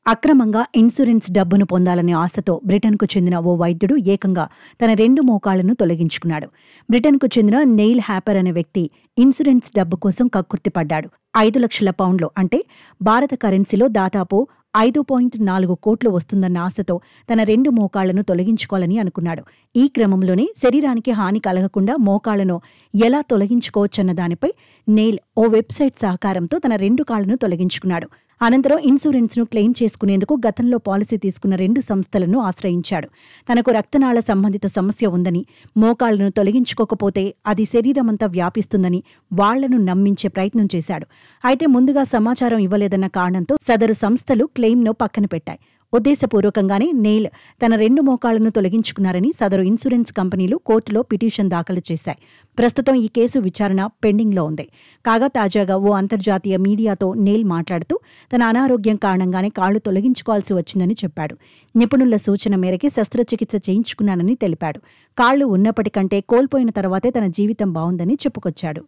అక్రమంగా ఇన్సూరెన్స్ డబ్బును పొందాలనే ఆశతో బ్రిటన్కు చెందిన ఓ వైద్యుడు ఏకంగా తన 2 మోకాళ్లను తొలగించుకున్నాడు. బ్రిటన్కు చెందిన నెయిల్ హ్యాపర్ అనే వ్యక్తి ఇన్సూరెన్స్ డబ్బు కోసం కక్కుర్తిపడ్డాడు. 5 లక్షల పౌండ్లు అంటే భారత కరెన్సీలో దాదాపు 5.4 కోట్లు వస్తుందన్న ఆశతో తన 2 మోకాళ్లను తొలగించుకోవాలని అనుకున్నాడు. ఈ క్రమంలోనే శరీరానికి హాని కలగకుండా మోకాళ్లను ఎలా తొలగించుకోవచ్చన్న దానిపై నెయిల్ ఓ వెబ్సైట్ సహకారంతో తన 2 కాళ్లను తొలగించుకున్నాడు. అనంతరం ఇన్సూరెన్స్ను క్లెయిమ్ చేసుకునేందుకు గతంలో పాలసీ తీసుకున్న 2 సంస్థలను ఆశ్రయించాడు. తనకు రక్తనాళ సంబంధిత సమస్య ఉందని, మోకాళ్లను తొలగించుకోకపోతే అది శరీరమంతా వ్యాపిస్తుందని వాళ్లను నమ్మించే ప్రయత్నం చేశాడు. అయితే ముందుగా సమాచారం ఇవ్వలేదన్న కారణంతో సదరు సంస్థలు క్లెయిమ్ను పక్కన పెట్టాయి. ఉద్దేశపూర్వకంగానే నెయిల్ తన 2 మోకాళ్లను తొలగించుకున్నారని సదరు ఇన్సూరెన్స్ కంపెనీలు కోర్టులో పిటిషన్ దాఖలు చేశాయి. ప్రస్తుతం ఈ కేసు విచారణ పెండింగ్లో ఉంది. కాగా తాజాగా ఓ అంతర్జాతీయ మీడియాతో నెయిల్ మాట్లాడుతూ తన అనారోగ్యం కారణంగానే కాళ్లు తొలగించుకోవాల్సి వచ్చిందని చెప్పాడు. నిపుణుల సూచన మేరకే శస్త్రచికిత్స చేయించుకున్నానని తెలిపాడు. కాళ్లు ఉన్నప్పటికంటే కోల్పోయిన తర్వాతే తన జీవితం బావుందని చెప్పుకొచ్చాడు.